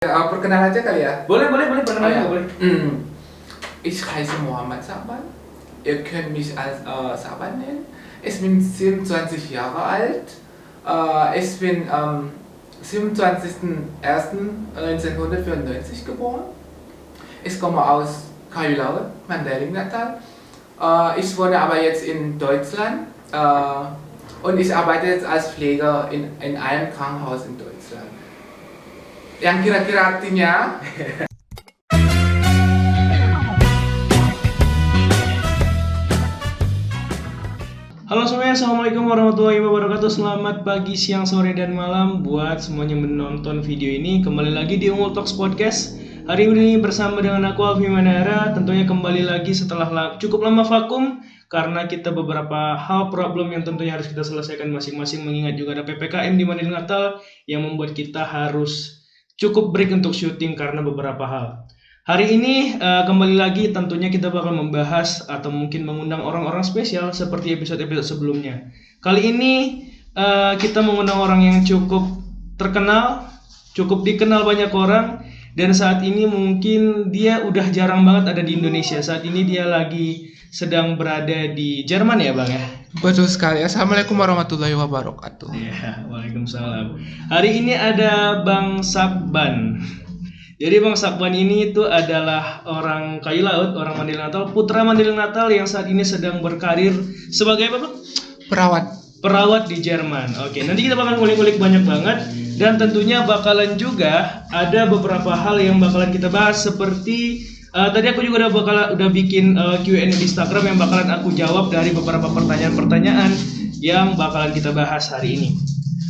Perkenalan aja kali ya. Boleh, perkenalan Ja. juga boleh. Ich heiße Mohammed Saban. Ihr könnt mich als Saban nennen. Ich bin 27 Jahre alt. Ich bin am 27.01.1994 geboren. Ich komme aus Kayu Laut, Mandailing Natal. Ich wohne aber jetzt in Deutschland. Und ich arbeite jetzt als Pfleger in einem Krankenhaus in Deutschland. Yang kira-kira artinya Halo semuanya, assalamualaikum warahmatullahi wabarakatuh. Selamat pagi, siang, sore, dan malam buat semuanya menonton video ini. Kembali lagi di Unggul Talks Podcast. Hari ini bersama dengan aku Alfi Manara. Tentunya kembali lagi setelah cukup lama vakum karena kita beberapa hal problem yang tentunya harus kita selesaikan masing-masing. Mengingat juga ada PPKM di Mandailing Natal yang membuat kita harus cukup break untuk syuting karena beberapa hal. Hari ini kembali lagi tentunya kita bakal membahas atau mungkin mengundang orang-orang spesial seperti episode-episode sebelumnya. Kali ini kita mengundang orang yang cukup terkenal, cukup dikenal banyak orang, dan saat ini mungkin dia udah jarang banget ada di Indonesia. Saat ini dia lagi sedang berada di Jerman ya Bang ya? betul sekali. Assalamualaikum warahmatullahi wabarakatuh. Ya, waalaikumsalam. Hari ini ada Bang Sakban. Jadi Bang Sakban ini itu adalah orang Kayu Laut, orang Mandailing Natal, putra Mandailing Natal yang saat ini sedang berkarir sebagai apa Bang? Perawat di Jerman. Oke, nanti kita bakal ngulik-ngulik banyak banget dan tentunya bakalan juga ada beberapa hal yang bakalan kita bahas seperti tadi aku juga udah bikin Q&A di Instagram yang bakalan aku jawab dari beberapa pertanyaan-pertanyaan yang bakalan kita bahas hari ini.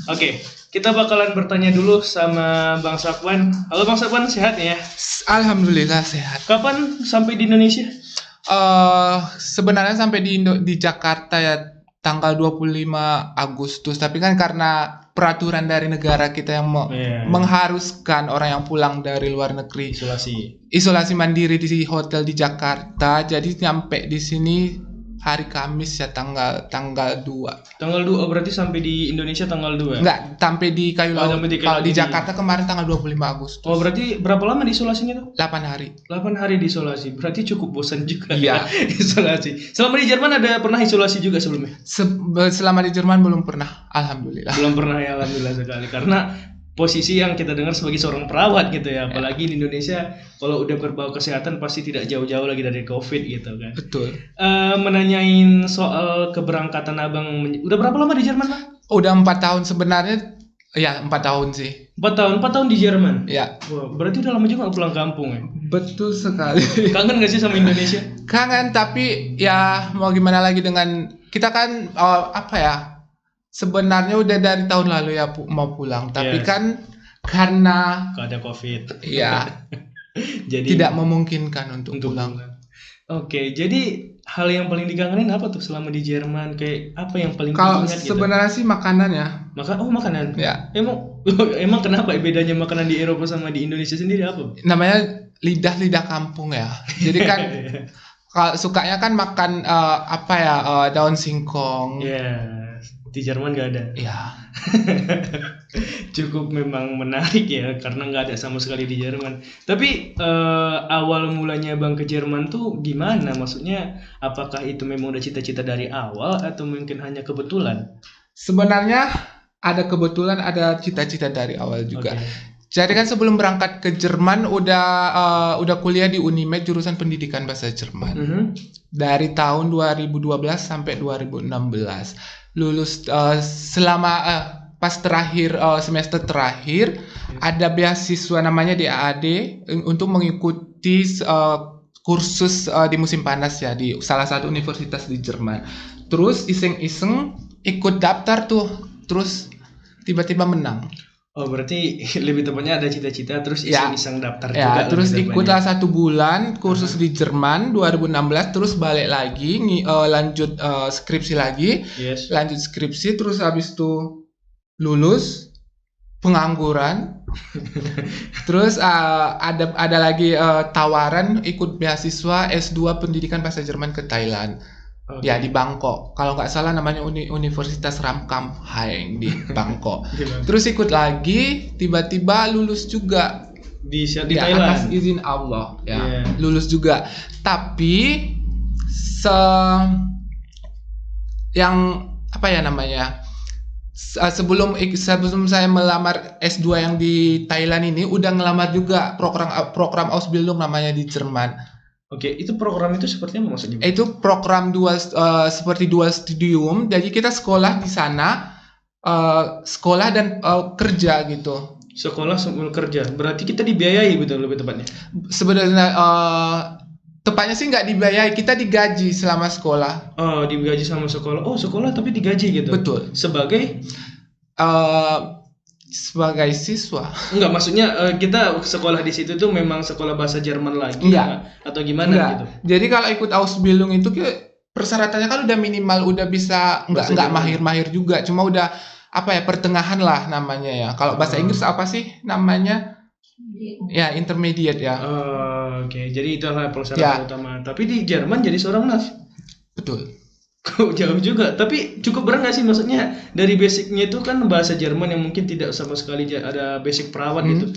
Oke, kita bakalan bertanya dulu sama Bang Sakban. Halo Bang Sakban, sehat ya? Alhamdulillah sehat. Kapan sampai di Indonesia? Sebenarnya sampai di Jakarta ya tanggal 25 Agustus, tapi kan karena peraturan dari negara kita yang mengharuskan orang yang pulang dari luar negeri isolasi mandiri di hotel di Jakarta, jadi nyampe di sini hari Kamis ya tanggal 2. Tanggal 2 berarti sampai di Indonesia tanggal 2. Enggak, sampai di Kayu Laut. Kalau di Laut. Jakarta kemarin tanggal 25 Agustus. Oh, berarti berapa lama di isolasinya tuh? 8 hari. 8 hari di isolasi. Berarti cukup bosan juga Iya. ya isolasi. Selama di Jerman ada pernah isolasi juga sebelumnya? Selama di Jerman belum pernah, alhamdulillah. Belum pernah ya, alhamdulillah sekali. Karena posisi yang kita dengar sebagai seorang perawat gitu ya, apalagi di Indonesia kalau udah berbau kesehatan pasti tidak jauh-jauh lagi dari COVID gitu kan. Betul. Menanyain soal keberangkatan Abang, udah berapa lama di Jerman Bang? Udah 4 tahun sebenarnya, ya 4 tahun sih. 4 tahun di Jerman? Ya. Wah, berarti udah lama juga gak pulang kampung ya? Betul sekali. Kangen gak sih sama Indonesia? Kangen, tapi ya mau gimana lagi dengan kita kan sebenarnya udah dari tahun lalu ya mau pulang, tapi kan karena ada COVID. Ya. Jadi tidak memungkinkan untuk pulang. Oke, jadi hal yang paling dikangenin apa tuh selama di Jerman? Kayak apa yang paling Kalau diingat gitu? sebenarnya sih makanan ya. Makanan. Ya. Emang kenapa bedanya makanan di Eropa sama di Indonesia sendiri apa? Namanya lidah kampung ya. Jadi kan kalau sukanya kan makan daun singkong. Di Jerman gak ada. Ya. Cukup memang menarik ya karena nggak ada sama sekali di Jerman. Tapi awal mulanya Bang ke Jerman tuh gimana? Maksudnya apakah itu memang udah cita-cita dari awal atau mungkin hanya kebetulan? Sebenarnya ada kebetulan, ada cita-cita dari awal juga. Jadi kan sebelum berangkat ke Jerman udah kuliah di Unimed jurusan pendidikan bahasa Jerman. Dari tahun 2012 sampai 2016. Lulus selama pas terakhir semester terakhir ada beasiswa namanya DAAD untuk mengikuti kursus di musim panas ya di salah satu universitas di Jerman. Terus iseng-iseng ikut daftar tuh, terus tiba-tiba menang. Oh, berarti lebih tepatnya ada cita-cita terus iseng-iseng daftar juga. Ya, terus ikutlah 1 bulan kursus di Jerman 2016, terus balik lagi lanjut skripsi lagi. Lanjut skripsi, terus habis itu lulus, pengangguran. Terus ada lagi tawaran ikut beasiswa S2 pendidikan bahasa Jerman ke Thailand. Ya di Bangkok, kalau nggak salah namanya Universitas Ramkhamhaeng di Bangkok. Terus ikut lagi, tiba-tiba lulus juga di ya, Thailand. atas izin Allah ya. Iya. Lulus juga. Tapi yang apa ya namanya? Sebelum saya melamar S2 yang di Thailand ini udah ngelamar juga program Ausbildung namanya di Jerman. Oke, itu program itu seperti apa maksudnya? Itu program seperti dual studium. Jadi kita sekolah di sana, sekolah dan kerja gitu. Sekolah sambil kerja. Berarti kita dibiayai betul lebih tepatnya. Sebenarnya tepatnya sih nggak dibiayai, kita digaji selama sekolah. Oh, digaji sama sekolah. Oh, sekolah tapi digaji gitu. Betul. Sebagai siswa. Enggak, maksudnya kita sekolah di situ tuh memang sekolah bahasa Jerman lagi. Enggak. Atau gimana gitu? Jadi kalau ikut Ausbildung itu persyaratannya kan udah minimal, udah bisa nggak mahir-mahir juga, cuma udah apa ya, pertengahan lah namanya ya. Kalau bahasa Inggris apa sih namanya? Ya, intermediate ya. Oke. Jadi itulah persyaratan utama. Tapi di Jerman jadi seorang nurse. Betul. Kok jauh juga, tapi cukup berat nggak sih, maksudnya dari basicnya itu kan bahasa Jerman yang mungkin tidak sama sekali ada basic perawat gitu.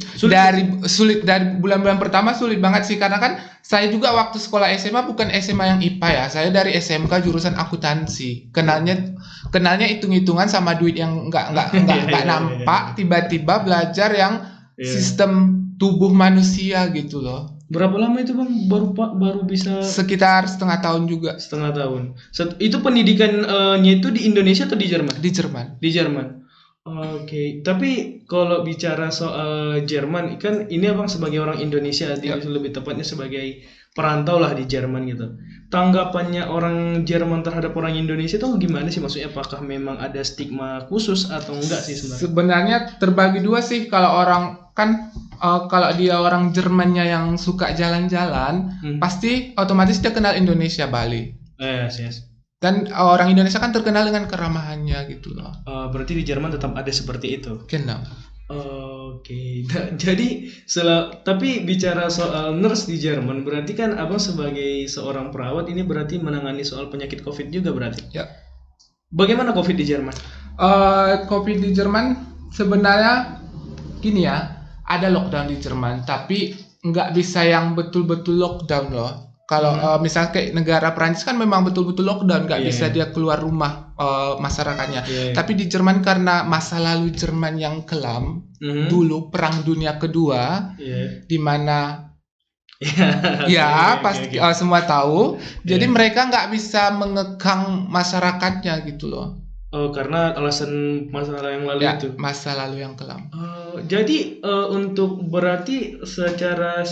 Sulit dari bulan-bulan pertama sulit banget sih, karena kan saya juga waktu sekolah SMA bukan SMA yang IPA ya, saya dari SMK jurusan akuntansi. Kenalnya hitung-hitungan sama duit yang nggak nampak, tiba-tiba belajar yang sistem tubuh manusia gitu loh. Berapa lama itu Bang baru bisa? Sekitar setengah tahun juga. Setengah tahun. Itu pendidikannya itu di Indonesia atau di Jerman? Di Jerman. Di Jerman. Oke. Tapi kalau bicara soal Jerman, kan ini Abang sebagai orang Indonesia, lebih tepatnya sebagai perantau lah di Jerman gitu. Tanggapannya orang Jerman terhadap orang Indonesia itu gimana sih? Maksudnya apakah memang ada stigma khusus atau enggak sih sebenarnya? Sebenarnya terbagi dua sih. Kalau orang kalau dia orang Jermannya yang suka jalan-jalan, pasti otomatis dia kenal Indonesia, Bali. Yes. Dan orang Indonesia kan terkenal dengan keramahannya gitu loh. Berarti di Jerman tetap ada seperti itu. Kenal. Oke. Jadi tapi bicara soal nurse di Jerman, berarti kan Abang sebagai seorang perawat ini berarti menangani soal penyakit COVID juga berarti? Ya. Bagaimana COVID di Jerman? COVID di Jerman sebenarnya gini ya, ada lockdown di Jerman, tapi nggak bisa yang betul-betul lockdown loh. Kalau misalnya kayak negara Prancis kan memang betul-betul lockdown, nggak bisa dia keluar rumah masyarakatnya. Tapi di Jerman karena masa lalu Jerman yang kelam, dulu Perang Dunia Kedua, di mana pasti semua tahu. Jadi mereka nggak bisa mengekang masyarakatnya gitu loh. Karena alasan masalah yang lalu itu. Masa lalu yang kelam. Jadi untuk berarti secara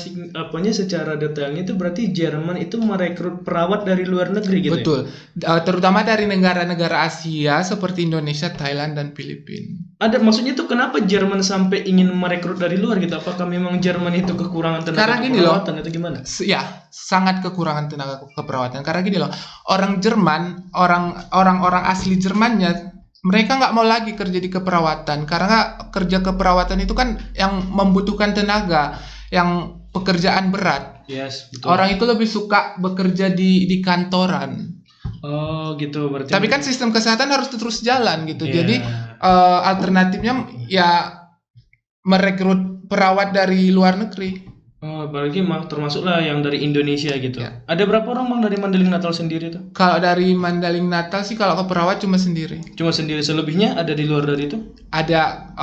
detailnya itu berarti Jerman itu merekrut perawat dari luar negeri gitu. Betul. Terutama dari negara-negara Asia seperti Indonesia, Thailand dan Filipina. Maksudnya itu kenapa Jerman sampai ingin merekrut dari luar gitu? Apakah memang Jerman itu kekurangan tenaga keperawatan atau gimana? Ya, sangat kekurangan tenaga keperawatan. Karena gini loh, orang Jerman, orang-orang asli Jermannya, mereka nggak mau lagi kerja di keperawatan, karena kerja keperawatan itu kan yang membutuhkan tenaga, yang pekerjaan berat. Yes, betul. Orang itu lebih suka bekerja di kantoran. Oh gitu berarti. Tapi kan sistem kesehatan harus terus jalan gitu. Jadi alternatifnya ya merekrut perawat dari luar negeri. Apalagi termasuklah yang dari Indonesia gitu. Ada berapa orang Bang dari Mandeling Natal sendiri tuh? Kalau dari Mandeling Natal sih kalau ke perawat cuma sendiri. Selebihnya ada di luar dari itu? Ada.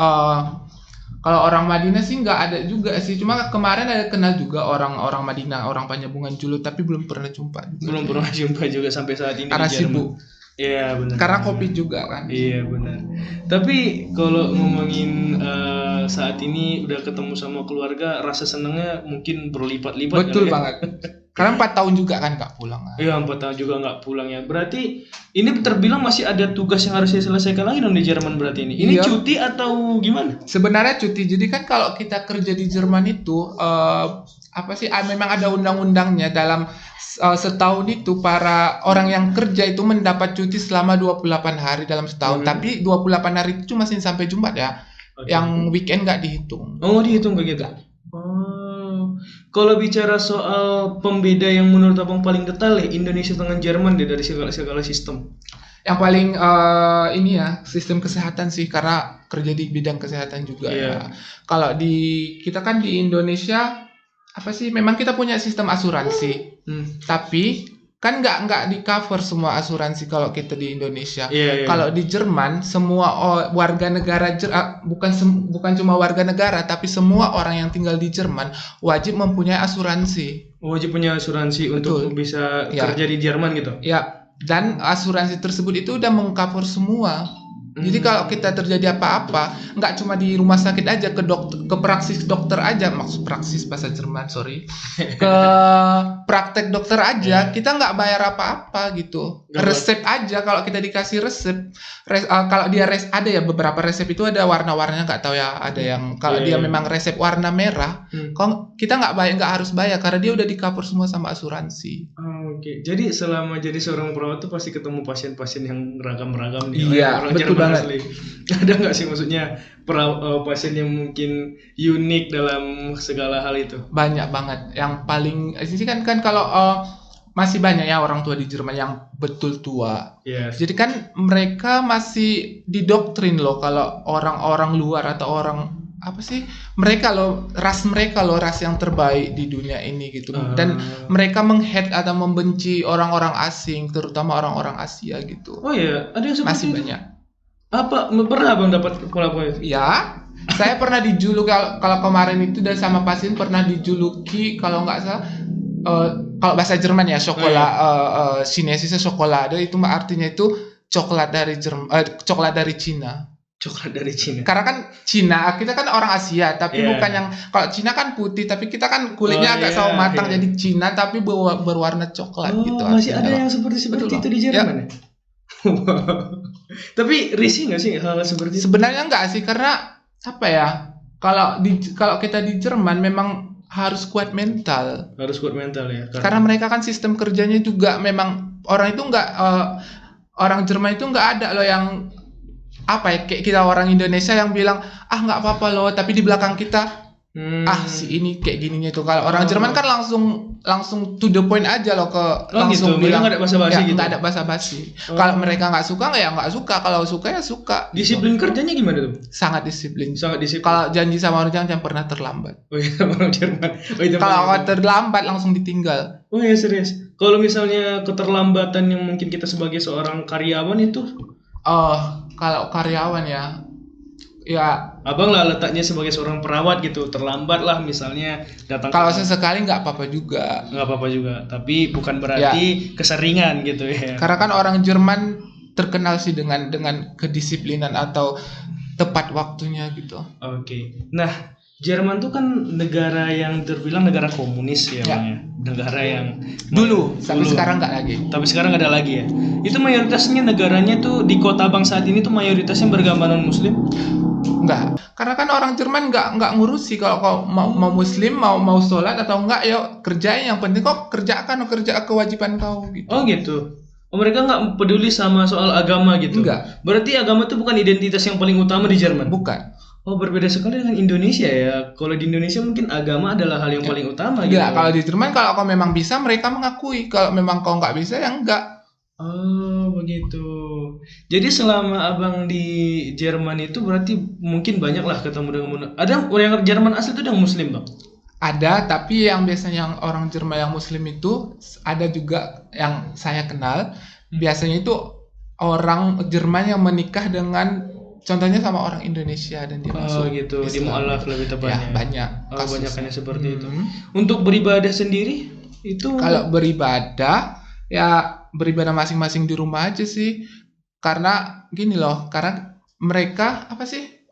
Kalau orang Madinah sih nggak ada juga sih. Cuma kemarin ada kenal juga orang Madinah, orang Panjabungan Julu, tapi belum pernah jumpa. Belum pernah jumpa juga sampai saat ini. Karena sibuk. Iya benar. Karena kopi juga kan. Iya benar. Tapi kalau ngomongin saat ini udah ketemu sama keluarga, rasa senangnya mungkin berlipat-lipat. Betul banget. Karena 4 tahun juga kan nggak pulang. Iya 4 tahun juga nggak pulang ya. Berarti ini terbilang masih ada tugas yang harus diselesaikan lagi dong di Jerman berarti ini. Ini cuti atau gimana? Sebenarnya cuti. Jadi kan kalau kita kerja di Jerman itu memang ada undang-undangnya dalam setahun itu para orang yang kerja itu mendapat cuti selama 28 hari dalam setahun. Tapi 28 hari itu cuma Senin sampai Jumat ya. Yang weekend nggak dihitung. Oh, dihitung begitu. Kalau bicara soal pembeda yang menurut Abang paling detail Indonesia dengan Jerman dari segala sistem. Yang paling ini ya sistem kesehatan sih, karena kerja di bidang kesehatan juga ya. Kalau kita kan di Indonesia apa sih? Memang kita punya sistem asuransi, tapi kan nggak di cover semua asuransi kalau kita di Indonesia. Kalau di Jerman semua warga negara bukan cuma warga negara, tapi semua orang yang tinggal di Jerman wajib mempunyai asuransi. Wajib punya asuransi. Betul. Untuk bisa kerja di Jerman gitu. Ya, dan asuransi tersebut itu udah mengcover semua. Jadi kalau kita terjadi apa-apa, nggak cuma di rumah sakit aja, ke praksis dokter aja, maksud praksis bahasa Jerman, sorry, ke praktek dokter aja, kita nggak bayar apa-apa gitu. Resep aja, kalau kita dikasih resep, kalau dia ada ya beberapa resep itu ada warna-warnanya, nggak tahu ya, ada yang kalau dia memang resep warna merah, kita nggak harus bayar karena dia udah di cover semua sama asuransi. Oke. Jadi selama jadi seorang perawat tuh pasti ketemu pasien-pasien yang ragam-ragam nih. Iya, betul banget. Asli. Ada nggak sih maksudnya pasien yang mungkin unik dalam segala hal itu? Banyak banget. Yang paling sih kan kalau masih banyak ya orang tua di Jerman yang betul tua. Jadi kan mereka masih didoktrin loh kalau orang-orang luar atau orang apa sih ras mereka loh ras yang terbaik di dunia ini gitu. Dan mereka menghate atau membenci orang-orang asing, terutama orang-orang Asia gitu. Oh iya, ada yang seperti masih itu? Banyak. Apa pernah Abang dapat pola-pola itu? Ya, saya pernah dijuluki kalau kemarin itu dan sama pasien pernah dijuluki kalau nggak salah kalau bahasa Jerman ya Chinesische Schokolade itu artinya itu coklat dari coklat dari Cina. Coklat dari Cina. Karena kan Cina, kita kan orang Asia, tapi bukan yang kalau Cina kan putih, tapi kita kan kulitnya agak sawo matang, jadi Cina tapi berwarna coklat gitu. Masih ada yang seperti itu di Jerman ya? Tapi risih nggak sih hal seperti itu? Sebenarnya nggak sih, karena apa ya? Kalau kita di Jerman memang harus kuat mental. Harus kuat mental ya. Karena mereka kan sistem kerjanya juga memang orang itu nggak orang Jerman itu nggak ada loh yang apa ya kayak kita orang Indonesia yang bilang nggak apa-apa loh, tapi di belakang kita si ini kayak gininya itu. Kalau orang Jerman kan langsung to the point aja loh, langsung gitu. Bilang nggak ada basa-basi gitu. Nggak ada basa-basi. Kalau mereka nggak suka ya nggak suka, kalau suka ya suka. Disiplin gitu. Kerjanya gimana tuh? Sangat disiplin. Kalau janji sama orang jangan pernah terlambat. Oh iya, orang Jerman. Kalau terlambat langsung ditinggal. Oh iya, serius. Kalau misalnya keterlambatan yang mungkin kita sebagai seorang karyawan itu kalau karyawan ya Abang lah letaknya sebagai seorang perawat gitu, terlambat lah misalnya datang. Kalau sesekali nggak apa-apa juga, tapi bukan berarti keseringan gitu ya. Karena kan orang Jerman terkenal sih dengan kedisiplinan atau tepat waktunya gitu. Oke. Nah, Jerman tuh kan negara yang terbilang negara komunis ya, Bang ya. Negara yang tapi sekarang nggak lagi. Tapi sekarang nggak ada lagi ya. Itu mayoritasnya negaranya tuh di kota Bang saat ini tuh mayoritasnya beragama non-Muslim? Enggak. Karena kan orang Jerman nggak ngurusi kalau kau mau Muslim mau sholat atau enggak, ya kerjain, yang penting kau kerja kewajiban kau gitu. Oh gitu. Mereka nggak peduli sama soal agama gitu? Enggak. Berarti agama itu bukan identitas yang paling utama di Jerman? Bukan. Oh, berbeda sekali dengan Indonesia ya. Kalau di Indonesia mungkin agama adalah hal yang paling utama gitu. Enggak, kalau di Jerman kalau kau memang bisa mereka mengakui. Kalau memang kau nggak bisa ya enggak. Oh, begitu. Jadi selama Abang di Jerman itu berarti mungkin banyaklah ketemu dengan ada orang Jerman asli itu yang Muslim, Bang? Ada, tapi yang biasanya orang Jerman yang Muslim itu ada juga yang saya kenal. Biasanya itu orang Jerman yang menikah dengan contohnya sama orang Indonesia dan dia masuk gitu, Islam, di mu'alaf lebih tepatnya. Ya, banyak. Banyakannya seperti itu. Untuk beribadah sendiri itu kalau beribadah masing-masing di rumah aja sih. Karena gini loh, karena mereka apa sih?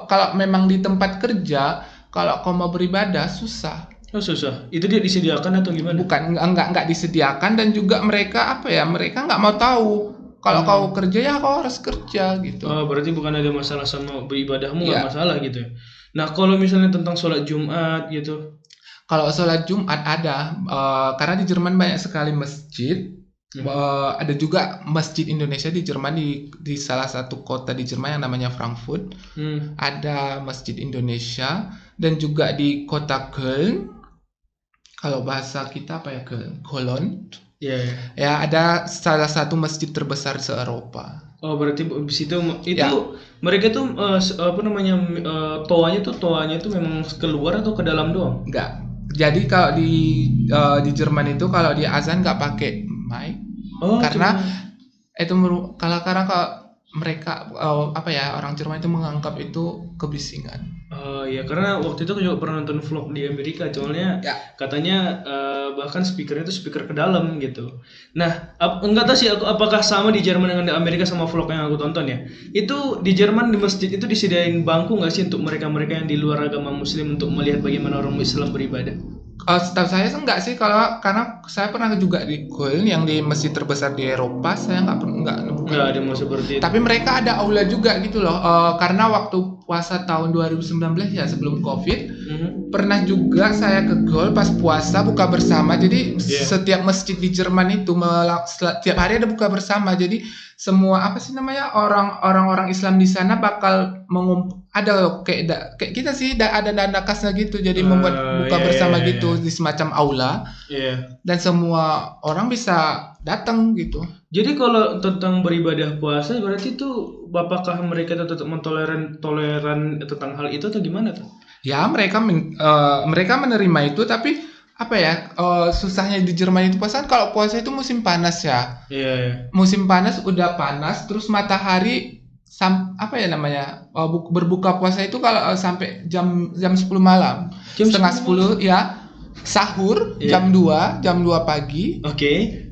Kalau memang di tempat kerja, kalau kau mau beribadah susah. Oh, susah. Itu dia disediakan atau gimana? Bukan, enggak disediakan, dan juga mereka mereka nggak mau tahu. Kalau kau kerja ya kau harus kerja gitu. Oh, berarti bukan ada masalah sama beribadahmu, nggak masalah gitu ya. Nah, kalau misalnya tentang sholat Jumat gitu. Kalau sholat Jumat ada, karena di Jerman banyak sekali masjid. Ada juga masjid Indonesia di Jerman, di salah satu kota di Jerman yang namanya Frankfurt. Ada masjid Indonesia, dan juga di kota Köln. Kalau bahasa kita apa ya, Cologne. Iya. Ya, ada salah satu masjid terbesar se-Eropa. Oh, berarti di situ itu Ya. mereka tuh apa namanya toanya tuh memang keluar atau ke dalam doang? Enggak. Jadi kalau di Jerman itu kalau di azan nggak pakai mic Oh, karena cuma itu karena kalau mereka apa ya, orang Jerman itu menganggap itu kebisingan. ya karena waktu itu aku juga pernah nonton vlog di Amerika, soalnya Ya. katanya bahkan speakernya itu speaker ke dalam gitu. Nah, enggak tahu sih aku apakah sama di Jerman dengan di Amerika sama vlog yang aku tonton ya. Itu di Jerman di masjid itu disediain bangku nggak sih untuk mereka-mereka yang di luar agama Muslim untuk melihat bagaimana orang Islam beribadah? Setahu saya enggak sih, karena saya pernah juga di Köln yang di masjid terbesar di Eropa, saya nggak nemukan. Nggak ada mau seperti itu. Tapi mereka ada aula juga gitu loh, karena waktu puasa tahun 2019 ya, sebelum COVID, pernah juga saya ke Köln pas puasa buka bersama. Jadi setiap masjid di Jerman itu setiap hari ada buka bersama. Jadi semua apa sih namanya, orang-orang Islam di sana bakal ada loh, kayak kita sih ada dana kasnya gitu, jadi membuat buka bersama gitu di semacam aula, dan semua orang bisa datang gitu. Jadi kalau tentang beribadah puasa berarti itu apakah mereka tetap toleran tentang hal itu atau gimana tuh? Ya, mereka menerima itu, tapi apa ya, susahnya di Jerman itu puasa, kalau puasa itu musim panas ya. Iya. Musim panas udah panas, terus matahari apa ya namanya, berbuka puasa itu kalau sampai jam 10 malam, setengah 10 ya, sahur jam 2 pagi. Oke.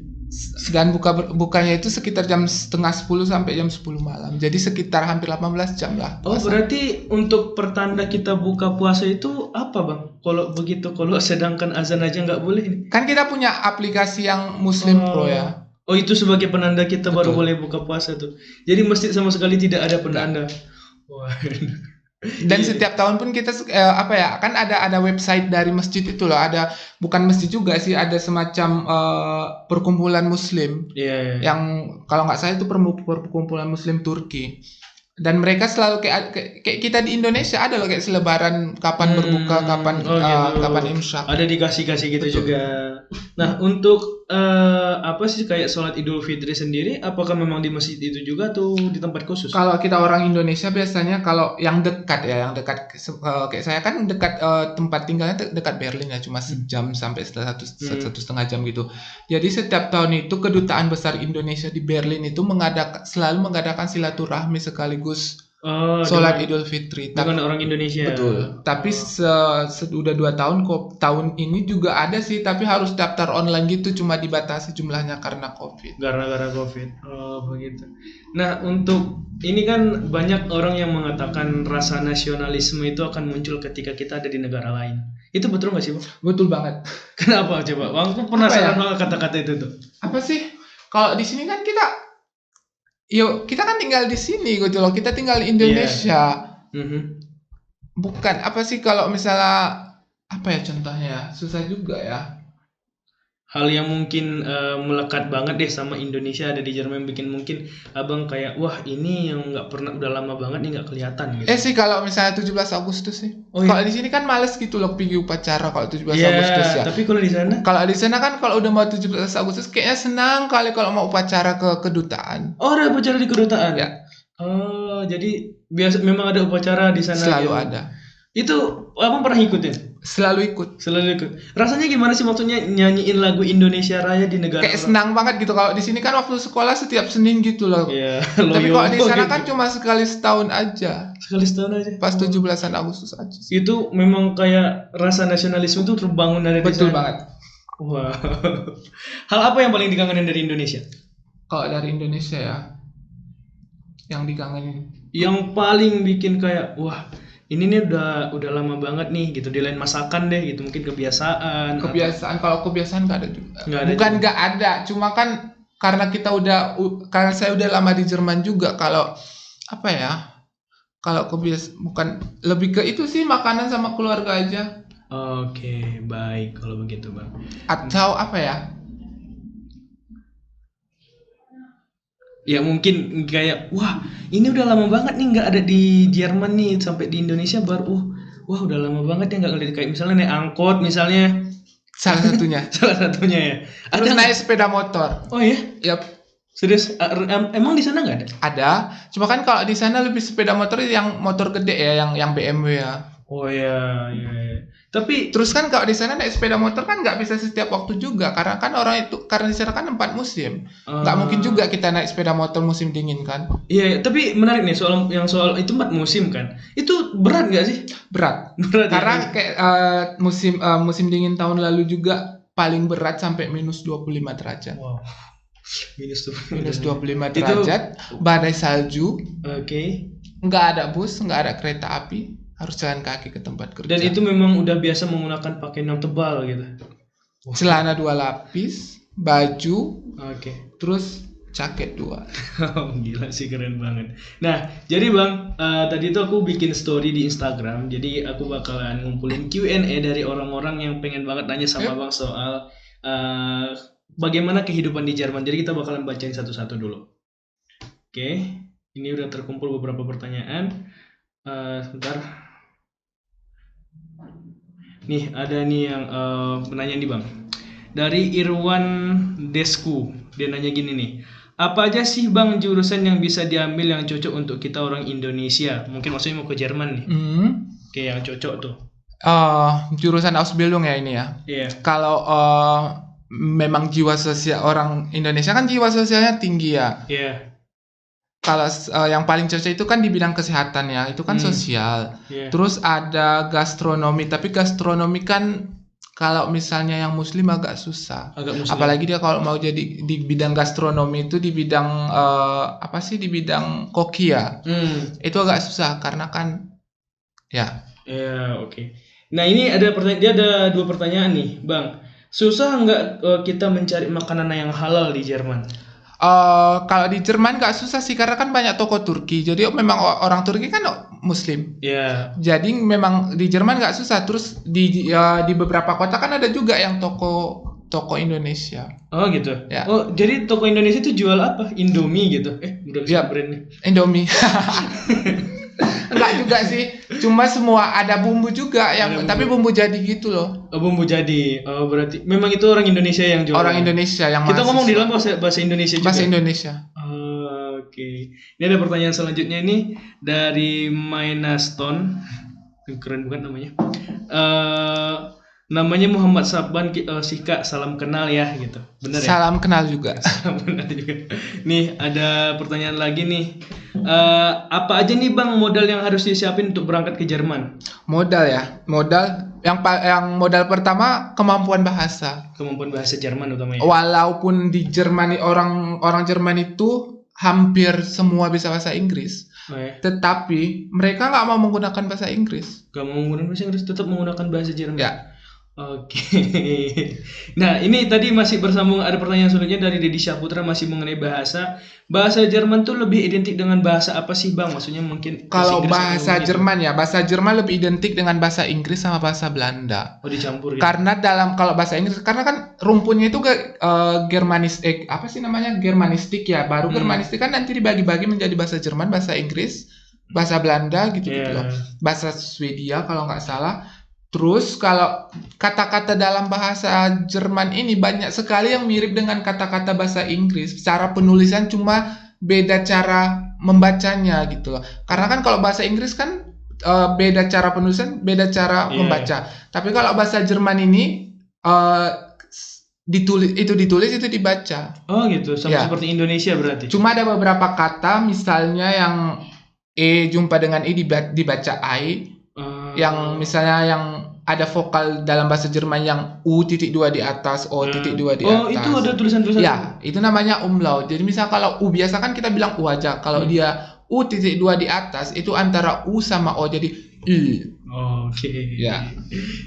Dan bukanya itu sekitar jam setengah 10 sampai jam 10 malam. Jadi sekitar hampir 18 jam lah puasa. Oh, berarti untuk pertanda kita buka puasa itu apa, Bang? Kalau begitu, kalau sedangkan azan aja nggak boleh. Kan kita punya aplikasi yang Muslim Pro ya. Oh, itu sebagai penanda kita baru boleh buka puasa tuh. Jadi masjid sama sekali tidak ada penanda. Wah. Dan setiap tahun pun kita apa ya, kan ada website dari masjid itu loh, ada, bukan masjid juga sih, ada semacam perkumpulan Muslim yang kalau nggak salah itu perkumpulan Muslim Turki, dan mereka selalu kayak kita di Indonesia ada loh, kayak selebaran kapan berbuka, kapan imsak, ada dikasih gitu. Betul. Juga. Nah, untuk apa sih kayak sholat Idul Fitri sendiri, apakah memang di masjid itu juga atau di tempat khusus? Kalau kita orang Indonesia biasanya kalau yang dekat kayak saya kan dekat, tempat tinggalnya dekat Berlin ya, cuma sejam sampai satu setengah jam gitu. Jadi setiap tahun itu kedutaan besar Indonesia di Berlin itu selalu mengadakan silaturahmi sekaligus sholat Idul Fitri dengan orang Indonesia. Betul. Tapi sudah 2 tahun kok, tahun ini juga ada sih, tapi harus daftar online gitu, cuma dibatasi jumlahnya karena COVID. Gara-gara COVID. Oh, begitu. Nah, untuk ini kan banyak orang yang mengatakan rasa nasionalisme itu akan muncul ketika kita ada di negara lain. Itu betul nggak sih, Bang? Betul banget. Kenapa coba? Bang, aku penasaran banget kata-kata itu tuh. Apa sih? Kalau di sini kan kita kan tinggal di sini gitu loh. Kita tinggal di Indonesia. Bukan apa sih, kalau misalnya apa ya contohnya? Susah juga ya. Hal yang mungkin melekat banget deh sama Indonesia ada di Jerman, bikin mungkin abang kayak wah ini yang nggak pernah, udah lama banget nih nggak kelihatan gitu. Sih kalau misalnya 17 Agustus sih. Kalau di sini kan males gitu loh pergi upacara kalau 17 Agustus ya. Tapi kalau di sana? Kalau di sana kan kalau udah mau 17 Agustus kayaknya senang kali kalau mau upacara ke kedutaan. Oh, ada upacara di kedutaan? Ya. Oh, jadi memang ada upacara di sana. Selalu ada. Itu abang pernah ikutin? Selalu ikut. Rasanya gimana sih, maksudnya nyanyiin lagu Indonesia Raya di negara? Kayak senang banget gitu. Kalau di sini kan waktu sekolah setiap Senin gitu loh. Iya. Tapi kalau di sana kan cuma sekali setahun aja. Pas 17-an Agustus aja. Itu memang kayak rasa nasionalisme itu terbangun dari sana. Betul banget. Wah. Hal apa yang paling dikangenin dari Indonesia? Kalau dari Indonesia ya, yang dikangenin, yang paling bikin kayak wah ini nih udah lama banget nih gitu, di lain masakan deh gitu, mungkin kebiasaan. Kalau kebiasaan nggak ada juga. Bukan nggak ada, cuma kan karena saya udah lama di Jerman juga. Kalau apa ya, kalau bukan, lebih ke itu sih, makanan sama keluarga aja. Oke, baik kalau begitu, Bang. Atau apa ya? Ya mungkin kayak wah ini udah lama banget nih nggak ada di Jerman nih, sampai di Indonesia baru wah udah lama banget ya nggak ngeliat, kayak misalnya naik angkot misalnya Salah satunya. Salah satunya ya. Terus naik sepeda motor. Oh ya? Yap. Serius? Emang di sana nggak ada? Ada. Cuma kan kalau di sana lebih sepeda motor yang motor gede ya, yang BMW ya. Oh ya. Tapi Terus kan kalau di sana naik sepeda motor kan nggak bisa setiap waktu juga, karena kan karena di sana kan 4 musim, nggak mungkin juga kita naik sepeda motor musim dingin kan. Iya, tapi menarik nih soal itu 4 musim kan, itu berat nggak sih? Berat ya? Karena kayak musim dingin tahun lalu juga paling berat sampai minus 25 derajat. Wow. Minus 25 derajat, badai salju. Oke. Nggak ada bus, nggak ada kereta api, harus jalan kaki ke tempat kerja. Dan itu memang udah biasa menggunakan pakaian yang tebal gitu. Celana 2 lapis, baju, terus jaket 2. Gila sih, keren banget. Nah, jadi Bang, tadi tuh aku bikin story di Instagram. Jadi aku bakalan ngumpulin Q&A dari orang-orang yang pengen banget nanya sama Bang soal bagaimana kehidupan di Jerman. Jadi kita bakalan bacain satu-satu dulu. Oke, ini udah terkumpul beberapa pertanyaan. Sebentar. Nih ada nih yang menanya nih Bang. Dari Irwan Desku, dia nanya gini nih. Apa aja sih Bang jurusan yang bisa diambil yang cocok untuk kita orang Indonesia? Mungkin maksudnya mau ke Jerman nih. Oke, yang cocok tuh. Jurusan Ausbildung ya ini ya. Iya. Kalau memang jiwa sosial orang Indonesia kan jiwa sosialnya tinggi ya. Iya. Kalau yang paling cocok itu kan di bidang kesehatan ya, itu kan sosial. Yeah. Terus ada gastronomi, tapi gastronomi kan kalau misalnya yang muslim agak susah. Apalagi dia kalau mau jadi di bidang gastronomi itu di bidang di bidang koki ya. Itu agak susah karena kan ya. Oke. Nah, ini ada dia ada 2 pertanyaan nih, Bang. Susah nggak kita mencari makanan yang halal di Jerman? Kalau di Jerman gak susah sih karena kan banyak toko Turki. Jadi memang orang Turki kan Muslim. Iya. Yeah. Jadi memang di Jerman gak susah. Terus di beberapa kota kan ada juga yang toko Indonesia. Oh gitu. Ya. Oh jadi toko Indonesia itu jual apa? Indomie gitu? Udah bisa brandnya. Indomie. Enggak juga sih. Cuma semua ada bumbu juga tapi bumbu jadi gitu loh. Oh, bumbu jadi. Oh, berarti memang itu orang Indonesia yang jual. Orang Indonesia yang kita ngomong di dalam bahasa Indonesia juga. Bahasa Indonesia. Oke. Ini ada pertanyaan selanjutnya ini dari Mainaston. Keren bukan namanya? Namanya Muhammad Saban Sika, salam kenal ya gitu. Benar ya? Salam kenal juga. Salam kenal juga. Nih ada pertanyaan lagi nih. Apa aja nih Bang modal yang harus disiapin untuk berangkat ke Jerman? Modal ya. Modal yang modal pertama kemampuan bahasa. Kemampuan bahasa Jerman utamanya. Walaupun di Jerman orang Jerman itu hampir semua bisa bahasa Inggris. Tetapi mereka nggak mau menggunakan bahasa Inggris. Nggak mau menggunakan bahasa Inggris, tetap menggunakan bahasa Jerman. Ya. Oke. Nah, ini tadi masih bersambung, ada pertanyaan selanjutnya dari Deddy Syaputra masih mengenai bahasa. Bahasa Jerman tuh lebih identik dengan bahasa apa sih, Bang? Maksudnya mungkin kalau bahasa Jerman ya, bahasa Jerman lebih identik dengan bahasa Inggris sama bahasa Belanda. Oh, dicampur gitu. Karena kalau bahasa Inggris karena kan rumpunnya itu Germanistik ya. Baru Germanistik kan nanti dibagi-bagi menjadi bahasa Jerman, bahasa Inggris, bahasa Belanda gitu loh. Bahasa Swedia kalau nggak salah. Terus kalau kata-kata dalam bahasa Jerman ini banyak sekali yang mirip dengan kata-kata bahasa Inggris. Cara penulisan cuma beda cara membacanya gitu loh. Karena kan kalau bahasa Inggris kan beda cara penulisan, beda cara membaca. Tapi kalau bahasa Jerman ini ditulis itu dibaca. Oh gitu, sama seperti Indonesia berarti. Cuma ada beberapa kata misalnya yang jumpa dengan dibaca I. Yang misalnya yang ada vokal dalam bahasa Jerman yang U.2 di atas, O.2 di atas. Oh, itu ada tulisan-tulisan. Ya, itu namanya umlaut. Jadi misal kalau U biasa kan kita bilang U aja. Kalau dia U.2 di atas itu antara U sama O jadi I. Oke. Ya.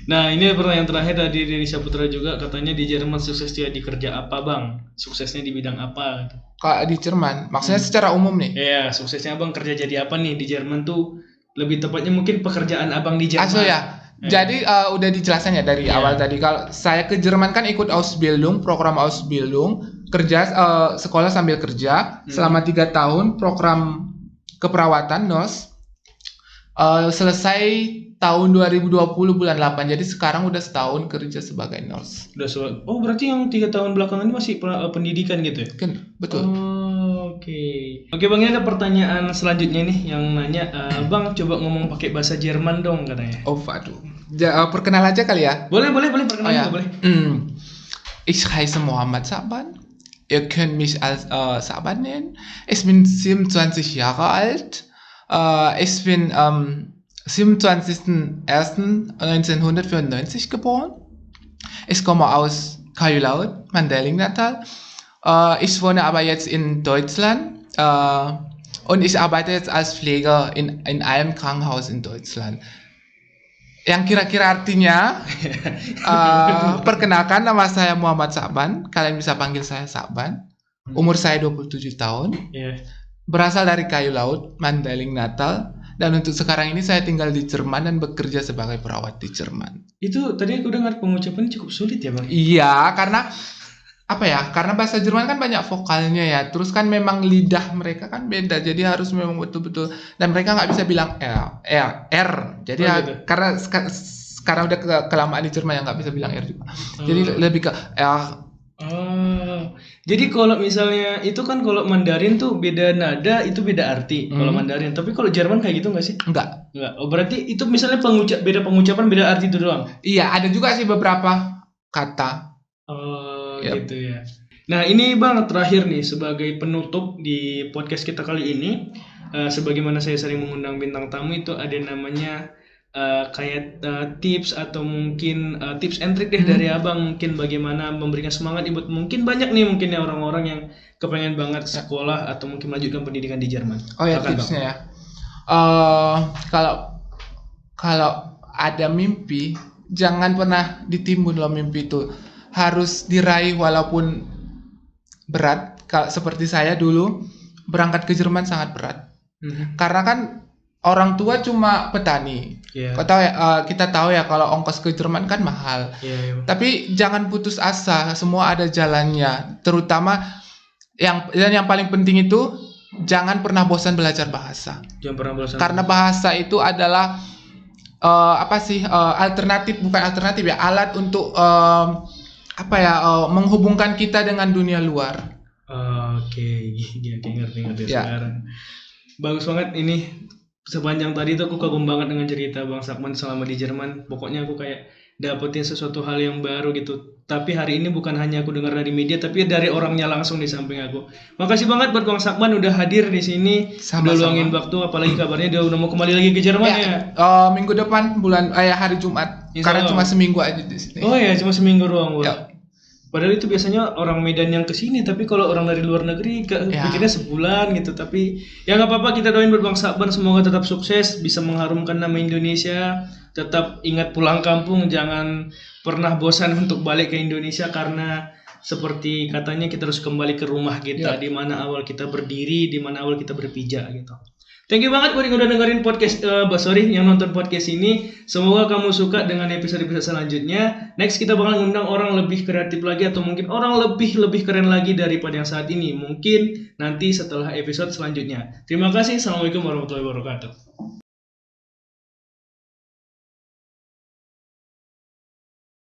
Nah, ini pertanyaan terakhir dari Deddy Saputra juga, katanya di Jerman suksesnya di kerja apa, Bang? Suksesnya di bidang apa? Kalau di Jerman, maksudnya secara umum nih. Iya, suksesnya Abang kerja jadi apa nih di Jerman tuh? Lebih tepatnya mungkin pekerjaan Abang di Jerman. Ya. Jadi udah dijelasin ya dari awal tadi. Kalau saya ke Jerman kan ikut Ausbildung, program Ausbildung, kerja sekolah sambil kerja selama 3 tahun, program keperawatan NOS. Selesai tahun 2020 bulan 8. Jadi sekarang udah setahun kerja sebagai nurse. Oh, berarti yang 3 tahun belakangan ini masih pendidikan gitu ya? Kan, betul. Oke. Oke Bang, ini ada pertanyaan selanjutnya nih yang nanya, Bang coba ngomong pakai bahasa Jerman dong katanya. Oh, waduh. Perkenal aja kali ya. Boleh perkenalan boleh. Ich heiße Mohammed Saban. Ihr könnt mich als Saban nennen. Ich bin 27 Jahre alt. Ich bin 27.01.1994 geboren. Ich komme aus Kayu-Laut, Mandailing-Natal. Ich wohne aber jetzt in Deutschland und ich arbeite jetzt als Pfleger in einem Krankenhaus in Deutschland. Yang kira-kira artinya, perkenalkan, nama saya Muhammad Saban. Kalian bisa panggil saya Saban. Umur saya 27 tahun. Berasal dari Kayu-Laut, Mandailing-Natal. Dan untuk sekarang ini saya tinggal di Jerman dan bekerja sebagai perawat di Jerman. Itu tadi aku dengar pengucapannya cukup sulit ya Bang? Iya, karena karena bahasa Jerman kan banyak vokalnya ya. Terus kan memang lidah mereka kan beda. Jadi harus memang betul-betul. Dan mereka nggak bisa bilang R. Jadi gitu. Karena sekarang udah kelamaan di Jerman yang nggak bisa bilang R juga. Jadi lebih ke R. Jadi kalau misalnya itu kan kalau Mandarin tuh beda nada, itu beda arti kalau Mandarin. Tapi kalau Jerman kayak gitu nggak sih? Enggak. Oh, berarti itu misalnya beda pengucapan, beda arti itu doang? Iya, ada juga sih beberapa kata. Gitu ya. Nah ini Bang, terakhir nih sebagai penutup di podcast kita kali ini, sebagaimana saya sering mengundang bintang tamu itu ada namanya kayak tips atau mungkin tips and trick deh dari Abang, mungkin bagaimana memberikan semangat buat mungkin banyak nih mungkin ya orang-orang yang kepengen banget sekolah atau mungkin melanjutkan pendidikan di Jerman. Oh ya, tipsnya ya. Kalau ada mimpi, jangan pernah ditimbun loh mimpi itu. Harus diraih walaupun berat. Seperti saya dulu berangkat ke Jerman sangat berat. Karena kan orang tua cuma petani. Kita tahu ya kalau ongkos ke Jerman kan mahal. Tapi jangan putus asa, semua ada jalannya. Terutama yang paling penting itu jangan pernah bosan belajar bahasa. Jangan pernah bosan. Karena bahasa itu adalah bukan alternatif ya, alat untuk menghubungkan kita dengan dunia luar. Oke, ngerti sekarang. Bagus banget ini. Sepanjang tadi tuh aku kagum banget dengan cerita Bang Sakman selama di Jerman. Pokoknya aku kayak dapetin sesuatu hal yang baru gitu. Tapi hari ini bukan hanya aku dengar dari media, tapi dari orangnya langsung di samping aku. Makasih banget buat Bang Sakman udah hadir di sini. Udah luangin waktu, apalagi kabarnya dia udah mau kembali lagi ke Jerman ya. Minggu depan hari Jumat. Karena cuma seminggu aja di sini. Oh ya, cuma seminggu doang. Padahal itu biasanya orang Medan yang kesini, tapi kalau orang dari luar negeri pikirnya sebulan gitu. Tapi ya nggak apa-apa, kita doain buat Bang Saban semoga tetap sukses, bisa mengharumkan nama Indonesia, tetap ingat pulang kampung, jangan pernah bosan untuk balik ke Indonesia karena seperti katanya kita harus kembali ke rumah kita, di mana awal kita berdiri, di mana awal kita berpijak gitu. Thank you banget buat yang udah dengerin podcast, yang nonton podcast ini. Semoga kamu suka dengan episode-episode selanjutnya. Next kita bakal ngundang orang lebih kreatif lagi atau mungkin orang lebih keren lagi daripada yang saat ini. Mungkin nanti setelah episode selanjutnya. Terima kasih. Assalamualaikum warahmatullahi wabarakatuh.